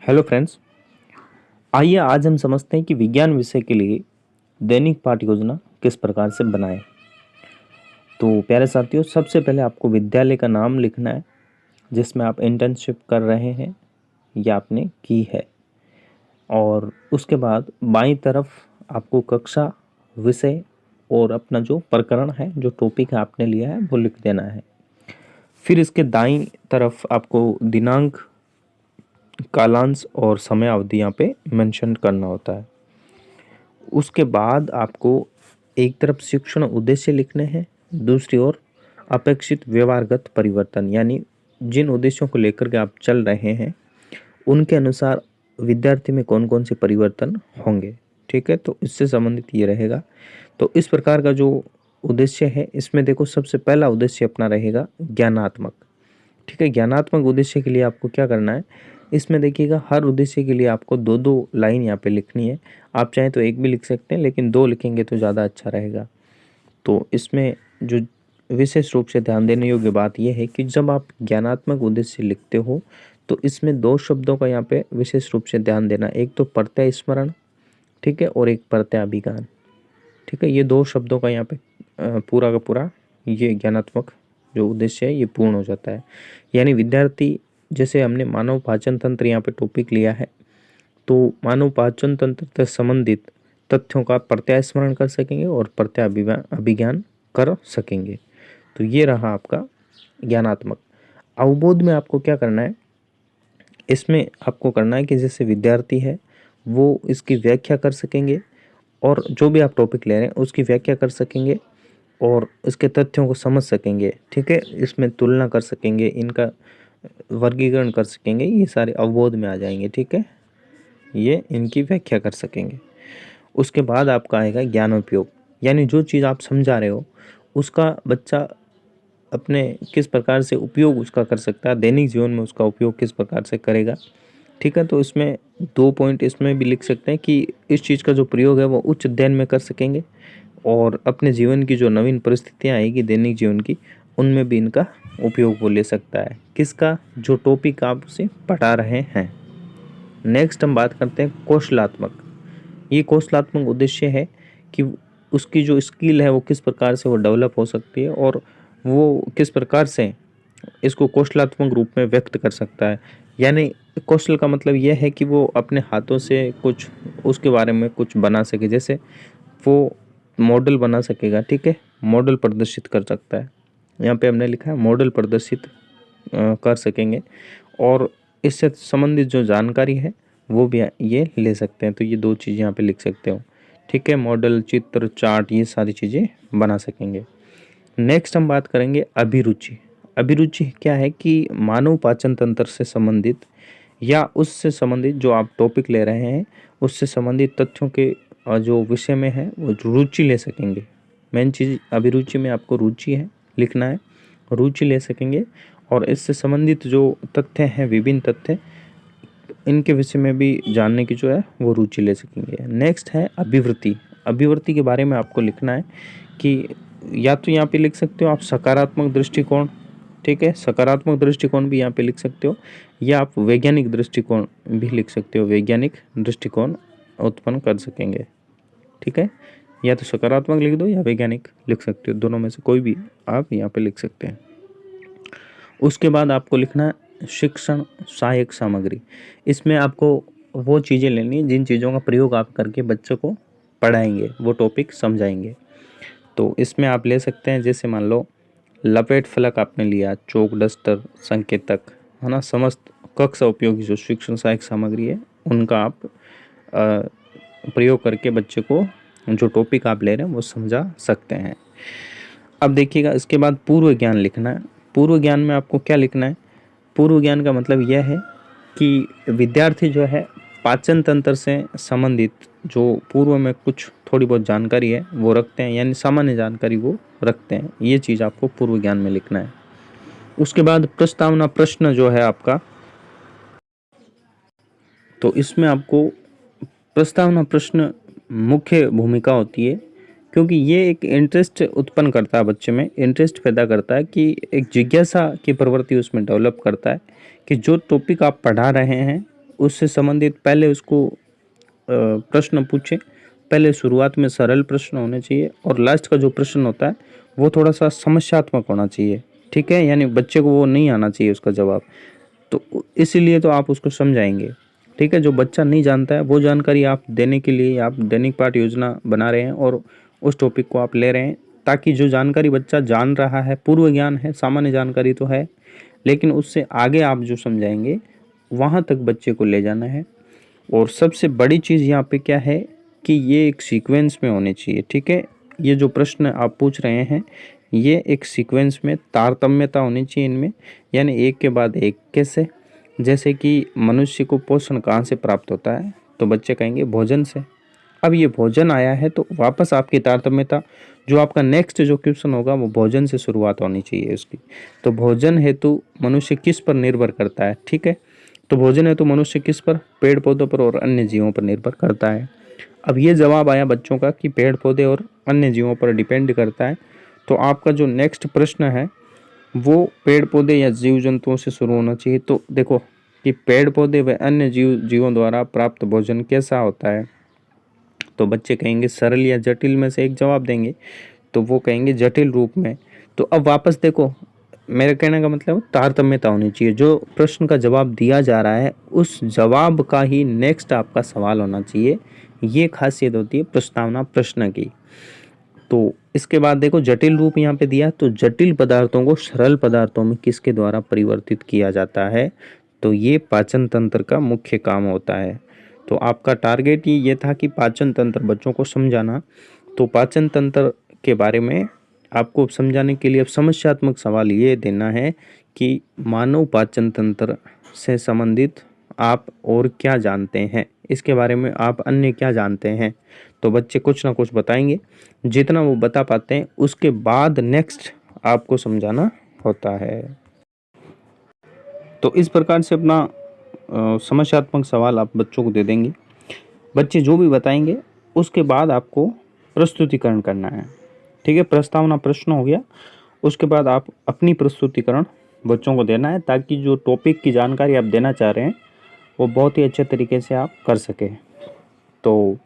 Hello friends. आइए आज हम समझते हैं कि विज्ञान विषय के लिए दैनिक पाठ्य योजना किस प्रकार से बनाएं। तो प्यारे साथियों, सबसे पहले आपको विद्यालय का नाम लिखना है जिसमें आप इंटर्नशिप कर रहे हैं या आपने की है, और उसके बाद बाईं तरफ आपको कक्षा, विषय और अपना जो प्रकरण है, जो टॉपिक है आपने लिया है, वो लिख देना है। फिर इसके दाईं तरफ आपको दिनांक, कालांश और समय अवधि यहाँ पे मेंशन करना होता है। उसके बाद आपको एक तरफ शिक्षण उद्देश्य लिखने हैं, दूसरी ओर अपेक्षित व्यवहारगत परिवर्तन, यानी जिन उद्देश्यों को लेकर के आप चल रहे हैं उनके अनुसार विद्यार्थी में कौन कौन से परिवर्तन होंगे। ठीक है, तो इससे संबंधित ये रहेगा। तो इस प्रकार का जो उद्देश्य है, इसमें देखो सबसे पहला उद्देश्य अपना रहेगा ज्ञानात्मक। ठीक है, ज्ञानात्मक उद्देश्य के लिए आपको क्या करना है, इसमें देखिएगा हर उद्देश्य के लिए आपको दो दो लाइन यहाँ पे लिखनी है। आप चाहें तो एक भी लिख सकते हैं, लेकिन दो लिखेंगे तो ज़्यादा अच्छा रहेगा। तो इसमें जो विशेष रूप से ध्यान देने योग्य बात यह है कि जब आप ज्ञानात्मक उद्देश्य लिखते हो तो इसमें दो शब्दों का यहाँ पे विशेष रूप से ध्यान देना। एक तो प्रत्यय स्मरण, ठीक है, और एक प्रत्यय अभिज्ञान। ठीक है, ये दो शब्दों का यहाँ पे पूरा का पूरा ये ज्ञानात्मक जो उद्देश्य है ये पूर्ण हो जाता है। यानी विद्यार्थी, जैसे हमने मानव पाचन तंत्र यहाँ पे टॉपिक लिया है, तो मानव पाचन तंत्र से संबंधित तथ्यों का प्रत्यय स्मरण कर सकेंगे और प्रत्यय अभिज्ञान कर सकेंगे। तो ये रहा आपका ज्ञानात्मक। अवबोध में आपको क्या करना है, इसमें आपको करना है कि जैसे विद्यार्थी है वो इसकी व्याख्या कर सकेंगे, और जो भी आप टॉपिक ले रहे हैं उसकी व्याख्या कर सकेंगे और इसके तथ्यों को समझ सकेंगे। ठीक है, इसमें तुलना कर सकेंगे, इनका वर्गीकरण कर सकेंगे, ये सारे अवबोध में आ जाएंगे। ठीक है, ये इनकी व्याख्या कर सकेंगे। उसके बाद आपका आएगा ज्ञानोपयोग, यानी जो चीज़ आप समझा रहे हो उसका बच्चा अपने किस प्रकार से उपयोग उसका कर सकता है, दैनिक जीवन में उसका उपयोग किस प्रकार से करेगा। ठीक है, तो इसमें दो पॉइंट इसमें भी लिख सकते हैं कि इस चीज़ का जो प्रयोग है वो उच्च अध्ययन में कर सकेंगे, और अपने जीवन की जो नवीन परिस्थितियाँ आएगी दैनिक जीवन की, उनमें भी इनका उपयोग वो ले सकता है। किसका, जो टॉपिक आप उसे पढ़ा रहे हैं। नेक्स्ट हम बात करते हैं कौशलात्मक। ये कौशलात्मक उद्देश्य है कि उसकी जो स्किल है वो किस प्रकार से वो डेवलप हो सकती है, और वो किस प्रकार से इसको कौशलात्मक रूप में व्यक्त कर सकता है। यानी कौशल का मतलब यह है कि वो अपने हाथों से कुछ उसके बारे में कुछ बना सके, जैसे वो मॉडल बना सकेगा। ठीक है, मॉडल प्रदर्शित कर सकता है। यहाँ पे हमने लिखा है मॉडल प्रदर्शित कर सकेंगे, और इससे संबंधित जो जानकारी है वो भी ये ले सकते हैं। तो ये दो चीज़ें यहाँ पे लिख सकते हो। ठीक है, मॉडल, चित्र, चार्ट, ये सारी चीज़ें बना सकेंगे। नेक्स्ट हम बात करेंगे अभिरुचि। अभिरुचि क्या है कि मानव पाचन तंत्र से संबंधित या उससे संबंधित जो आप टॉपिक ले रहे हैं उससे संबंधित तथ्यों के जो विषय में है वो रुचि ले सकेंगे। मेन चीज़ अभिरुचि में आपको रुचि है लिखना है, रुचि ले सकेंगे, और इससे संबंधित जो तथ्य हैं, विभिन्न तथ्य, इनके विषय में भी जानने की जो है वो रुचि ले सकेंगे। नेक्स्ट है अभिवृत्ति। अभिवृत्ति के बारे में आपको लिखना है कि या तो यहाँ पे लिख सकते हो आप सकारात्मक दृष्टिकोण। ठीक है, सकारात्मक दृष्टिकोण भी यहाँ पे लिख सकते हो, या आप वैज्ञानिक दृष्टिकोण भी लिख सकते हो, वैज्ञानिक दृष्टिकोण उत्पन्न कर सकेंगे। ठीक है, या तो सकारात्मक लिख दो या वैज्ञानिक लिख सकते हो, दोनों में से कोई भी आप यहाँ पे लिख सकते हैं। उसके बाद आपको लिखना है शिक्षण सहायक सामग्री। इसमें आपको वो चीज़ें लेनी है जिन चीज़ों का प्रयोग आप करके बच्चों को पढ़ाएंगे, वो टॉपिक समझाएंगे। तो इसमें आप ले सकते हैं, जैसे मान लो लपेट फलक आपने लिया, चौक, डस्टर, संकेतक, है ना, समस्त कक्षा उपयोगी जो शिक्षण सहायक सामग्री है उनका आप प्रयोग करके बच्चे को जो टॉपिक आप ले रहे हैं वो समझा सकते हैं। अब देखिएगा, इसके बाद पूर्व ज्ञान लिखना है। पूर्व ज्ञान में आपको क्या लिखना है, पूर्व ज्ञान का मतलब यह है कि विद्यार्थी जो है पाचन तंत्र से संबंधित जो पूर्व में कुछ थोड़ी बहुत जानकारी है वो रखते हैं, यानी सामान्य जानकारी वो रखते हैं। ये चीज़ आपको पूर्व ज्ञान में लिखना है। उसके बाद प्रस्तावना प्रश्न जो है आपका, तो इसमें आपको प्रस्तावना प्रश्न मुख्य भूमिका होती है, क्योंकि ये एक इंटरेस्ट उत्पन्न करता है, बच्चे में इंटरेस्ट पैदा करता है, कि एक जिज्ञासा की प्रवृत्ति उसमें डेवलप करता है कि जो टॉपिक आप पढ़ा रहे हैं उससे संबंधित पहले उसको प्रश्न पूछें। पहले शुरुआत में सरल प्रश्न होने चाहिए और लास्ट का जो प्रश्न होता है वो थोड़ा-सा समस्यात्मक होना चाहिए, ठीक है? यानी बच्चे को वो नहीं आना चाहिए उसका जवाब। तो इसीलिए तो आप उसको समझाएँगे, ठीक है? जो बच्चा नहीं जानता है वो जानकारी आप देने के लिए आप दैनिक पाठ योजना बना रहे हैं और उस टॉपिक को आप ले रहे हैं, ताकि जो जानकारी बच्चा जान रहा है, पूर्व ज्ञान है, सामान्य जानकारी तो है, लेकिन उससे आगे आप जो समझाएँगे, वहाँ तक बच्चे को ले जाना है। और सबसे बड़ी चीज़ यहाँ पे क्या है कि ये एक सीक्वेंस में होने चाहिए, ठीक है? ये जो प्रश्न आप पूछ रहे हैं, ये एक सीक्वेंस में तारतम्यता होनी चाहिए इनमें, यानी एक के बाद एक। कैसे? जैसे कि मनुष्य को पोषण कहाँ से प्राप्त होता है? तो बच्चे कहेंगे भोजन से। अब ये भोजन आया है तो वापस आपकी तारतम्यता, जो आपका नेक्स्ट जो क्वेश्चन होगा वो भोजन से शुरुआत होनी चाहिए उसकी। तो भोजन हेतु मनुष्य किस पर निर्भर करता है, ठीक है? तो भोजन हेतु मनुष्य किस पर? पेड़ पौधों पर और अन्य जीवों पर निर्भर करता है। अब ये जवाब आया बच्चों का कि पेड़ पौधे और अन्य जीवों पर डिपेंड करता है। तो आपका जो नेक्स्ट प्रश्न है वो पेड़ पौधे या जीव जंतुओं से शुरू होना चाहिए। तो देखो कि पेड़ पौधे व अन्य जीवों द्वारा प्राप्त भोजन कैसा होता है? तो बच्चे कहेंगे सरल या जटिल में से एक जवाब देंगे, तो वो कहेंगे जटिल रूप में। तो अब वापस देखो, मेरे कहने का मतलब तारतम्यता होनी चाहिए। जो प्रश्न का जवाब दिया जा रहा है उस जवाब का ही नेक्स्ट आपका सवाल होना चाहिए। ये खासियत होती है प्रस्तावना प्रश्न की। तो इसके बाद देखो जटिल रूप यहाँ पे दिया, तो जटिल पदार्थों को सरल पदार्थों में किसके द्वारा परिवर्तित किया जाता है? तो ये पाचन तंत्र का मुख्य काम होता है। तो आपका टारगेट ये था कि पाचन तंत्र बच्चों को समझाना। तो पाचन तंत्र के बारे में आपको समझाने के लिए अब समस्यात्मक सवाल ये देना है कि मानव पाचन तंत्र से संबंधित आप और क्या जानते हैं, इसके बारे में आप अन्य क्या जानते हैं? तो बच्चे कुछ ना कुछ बताएंगे, जितना वो बता पाते हैं उसके बाद नेक्स्ट आपको समझाना होता है। तो इस प्रकार से अपना समस्यात्मक सवाल आप बच्चों को दे देंगे। बच्चे जो भी बताएंगे उसके बाद आपको प्रस्तुतिकरण करना है, ठीक है? प्रस्तावना प्रश्न हो गया, उसके बाद आप अपनी प्रस्तुतिकरण बच्चों को देना है, ताकि जो टॉपिक की जानकारी आप देना चाह रहे हैं वो बहुत ही अच्छे तरीके से आप कर सकें। तो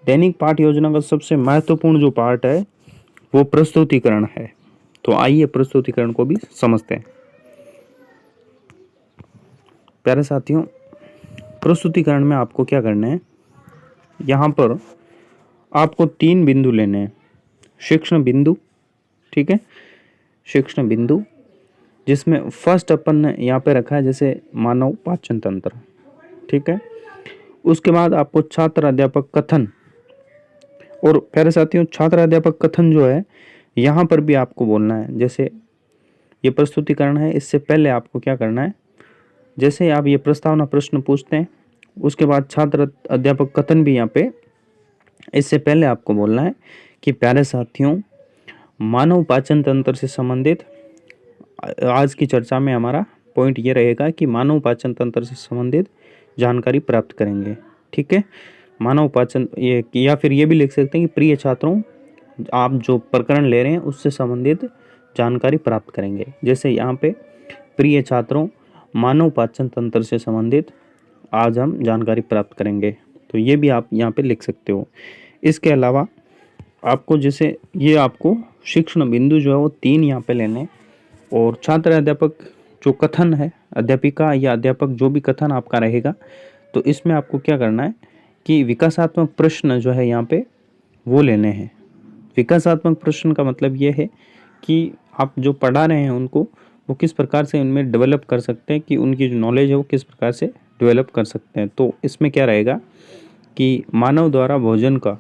दैनिक पाठ योजना का सबसे महत्वपूर्ण जो पार्ट है वो प्रस्तुतिकरण है। तो आइए प्रस्तुतिकरण को भी समझते हैं। प्यारे साथियों, प्रस्तुतिकरण में आपको क्या करना है, यहाँ पर आपको 3 बिंदु लेने हैं। शिक्षण बिंदु, ठीक है? शिक्षण बिंदु जिसमें फर्स्ट अपन ने यहाँ पे रखा है जैसे मानव पाचन तंत्र, ठीक है? उसके बाद आपको छात्र अध्यापक कथन, और प्यारे साथियों छात्र अध्यापक कथन जो है यहाँ पर भी आपको बोलना है। जैसे ये प्रस्तुतिकरण है, इससे पहले आपको क्या करना है, जैसे आप ये प्रस्तावना प्रश्न पूछते हैं उसके बाद छात्र अध्यापक कथन भी यहाँ पे, इससे पहले आपको बोलना है कि प्यारे साथियों मानव पाचन तंत्र से संबंधित आज की चर्चा में हमारा पॉइंट ये रहेगा कि मानव पाचन तंत्र से संबंधित जानकारी प्राप्त करेंगे, ठीक है? मानव पाचन, ये या फिर ये भी लिख सकते हैं कि प्रिय छात्रों आप जो प्रकरण ले रहे हैं उससे संबंधित जानकारी प्राप्त करेंगे। जैसे यहाँ पे प्रिय छात्रों मानव पाचन तंत्र से संबंधित आज हम जानकारी प्राप्त करेंगे, तो ये भी आप यहाँ पे लिख सकते हो। इसके अलावा आपको जैसे ये आपको शिक्षण बिंदु जो है वो 3 यहाँ पे लेने, और छात्र अध्यापक जो कथन है, अध्यापिका या अध्यापक जो भी कथन आपका रहेगा, तो इसमें आपको क्या करना है कि विकासात्मक प्रश्न जो है यहाँ पे वो लेने हैं। विकासात्मक प्रश्न का मतलब ये है कि आप जो पढ़ा रहे हैं उनको वो किस प्रकार से उनमें डेवलप कर सकते हैं, कि उनकी जो नॉलेज है वो किस प्रकार से डेवलप कर सकते हैं। तो इसमें क्या रहेगा कि मानव द्वारा भोजन का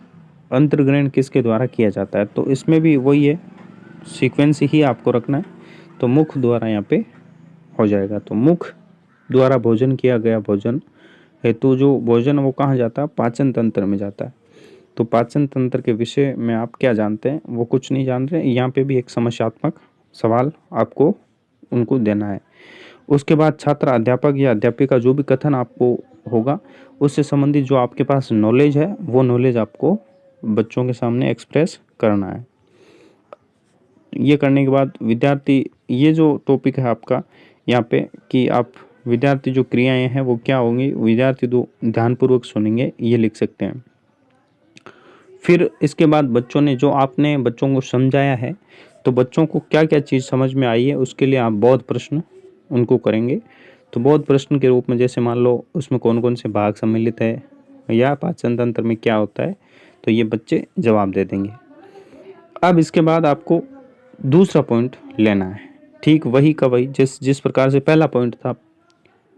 अंतर्ग्रहण किसके द्वारा किया जाता है, तो इसमें भी वही है, सीक्वेंस ही आपको रखना है। तो मुख द्वारा यहाँ पे हो जाएगा। तो मुख द्वारा भोजन किया गया भोजन हेतु जो भोजन वो कहाँ जाता है, पाचन तंत्र में जाता है। तो पाचन तंत्र के विषय में आप क्या जानते हैं, वो कुछ नहीं जान रहे, यहाँ पे भी एक समस्यात्मक सवाल आपको उनको देना है। उसके बाद छात्र अध्यापक या अध्यापिका जो भी कथन आपको होगा उससे संबंधित जो आपके पास नॉलेज है वो नॉलेज आपको बच्चों के सामने एक्सप्रेस करना है। ये करने के बाद विद्यार्थी, ये जो टॉपिक है आपका यहाँ पे कि आप विद्यार्थी जो क्रियाएं हैं वो क्या होंगी, विद्यार्थी तो ध्यानपूर्वक सुनेंगे, ये लिख सकते हैं। फिर इसके बाद बच्चों ने जो आपने बच्चों को समझाया है, तो बच्चों को क्या क्या चीज़ समझ में आई है उसके लिए आप बोध प्रश्न उनको करेंगे। तो बोध प्रश्न के रूप में जैसे मान लो उसमें कौन कौन से भाग सम्मिलित है या पाचन तंत्र में क्या होता है, तो ये बच्चे जवाब दे देंगे। अब इसके बाद आपको दूसरा पॉइंट लेना है, ठीक वही का वही, जिस प्रकार से पहला पॉइंट था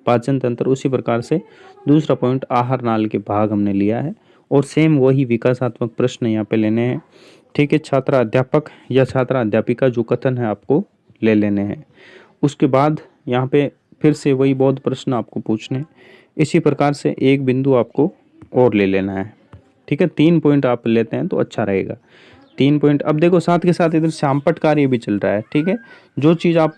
पाचन तंत्र, उसी प्रकार से दूसरा पॉइंट आहार नाल के भाग हमने लिया है और सेम वही विकासात्मक प्रश्न यहाँ पे लेने हैं। ठीक है, छात्र अध्यापक या छात्र अध्यापिका जो कथन है आपको ले लेने हैं। उसके बाद यहाँ पे फिर से वही बोध प्रश्न आपको पूछने, इसी प्रकार से एक बिंदु आपको और ले लेना है। ठीक है, 3 पॉइंट आप लेते हैं तो अच्छा रहेगा, 3 पॉइंट। अब देखो साथ के साथ इधर शामपट कार्य भी चल रहा है। ठीक है, जो चीज़ आप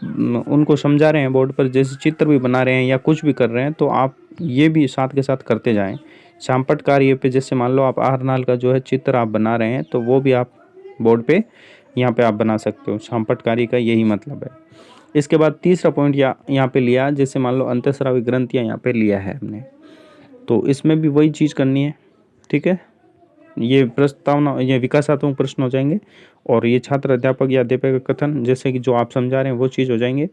उनको समझा रहे हैं बोर्ड पर, जैसे चित्र भी बना रहे हैं या कुछ भी कर रहे हैं, तो आप ये भी साथ के साथ करते जाएं। शामपट कार्य पे जैसे मान लो आप आहार नाल का जो है चित्र आप बना रहे हैं, तो वो भी आप बोर्ड पे यहाँ पे आप बना सकते हो। शामपट कार्य का यही मतलब है। इसके बाद तीसरा पॉइंट यहाँ पे लिया, जैसे मान लो अंतःस्रावी ग्रंथियाँ यहाँ पे लिया है हमने, तो इसमें भी वही चीज़ करनी है। ठीक है, ये प्रस्तावना, ये विकासात्मक प्रश्न हो जाएंगे और ये छात्र अध्यापक या अध्यापक का कथन जैसे कि जो आप समझा रहे हैं वो चीज़ हो जाएंगे।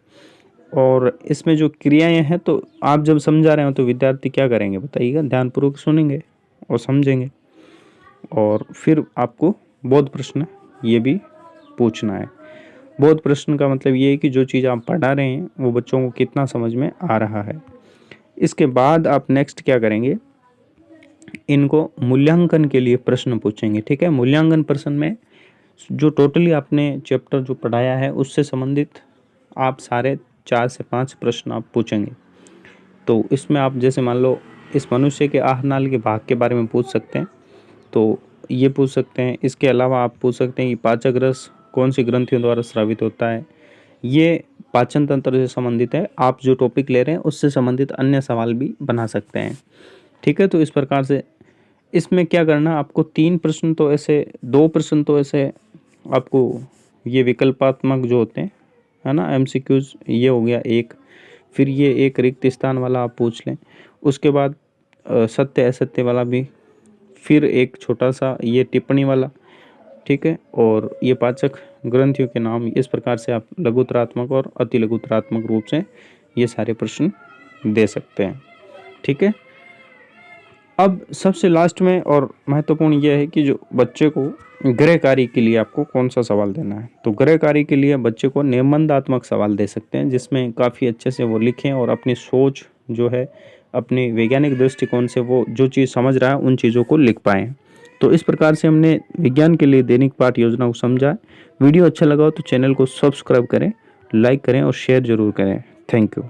और इसमें जो क्रियाएं हैं, तो आप जब समझा रहे हो तो विद्यार्थी क्या करेंगे बताइएगा, ध्यानपूर्वक सुनेंगे और समझेंगे। और फिर आपको बोध प्रश्न ये भी पूछना है। बोध प्रश्न का मतलब ये है कि जो चीज़ आप पढ़ा रहे हैं वो बच्चों को कितना समझ में आ रहा है। इसके बाद आप नेक्स्ट क्या करेंगे, इनको मूल्यांकन के लिए प्रश्न पूछेंगे। ठीक है, मूल्यांकन प्रश्न में जो टोटली आपने चैप्टर जो पढ़ाया है उससे संबंधित आप सारे 4 से 5 प्रश्न आप पूछेंगे। तो इसमें आप जैसे मान लो इस मनुष्य के आहार नाल के भाग के बारे में पूछ सकते हैं, तो ये पूछ सकते हैं। इसके अलावा आप पूछ सकते हैं कि पाचक रस कौन सी ग्रंथियों द्वारा स्रावित होता है, ये पाचन तंत्र से संबंधित है। आप जो टॉपिक ले रहे हैं उससे संबंधित अन्य सवाल भी बना सकते हैं। ठीक है, तो इस प्रकार से इसमें क्या करना, आपको 3 प्रश्न तो ऐसे, 2 प्रश्न तो ऐसे आपको ये विकल्पात्मक जो होते हैं, है ना, MCQs, ये हो गया एक। फिर ये एक रिक्त स्थान वाला आप पूछ लें। उसके बाद सत्य असत्य वाला भी, फिर एक छोटा सा ये टिप्पणी वाला। ठीक है, और ये पाचक ग्रंथियों के नाम, इस प्रकार से आप लघुतरात्मक और अति लघुतरात्मक रूप से ये सारे प्रश्न दे सकते हैं। ठीक है, अब सबसे लास्ट में और महत्वपूर्ण यह है कि जो बच्चे को गृह कार्य के लिए आपको कौन सा सवाल देना है। तो गृह कार्य के लिए बच्चे को निबंधात्मक सवाल दे सकते हैं, जिसमें काफ़ी अच्छे से वो लिखें और अपनी सोच जो है, अपनी वैज्ञानिक दृष्टिकोण से वो जो चीज़ समझ रहा है उन चीज़ों को लिख पाएँ। तो इस प्रकार से हमने विज्ञान के लिए दैनिक पाठ योजना को समझा। वीडियो अच्छा लगा हो तो चैनल को सब्सक्राइब करें, लाइक करें और शेयर जरूर करें। Thank you.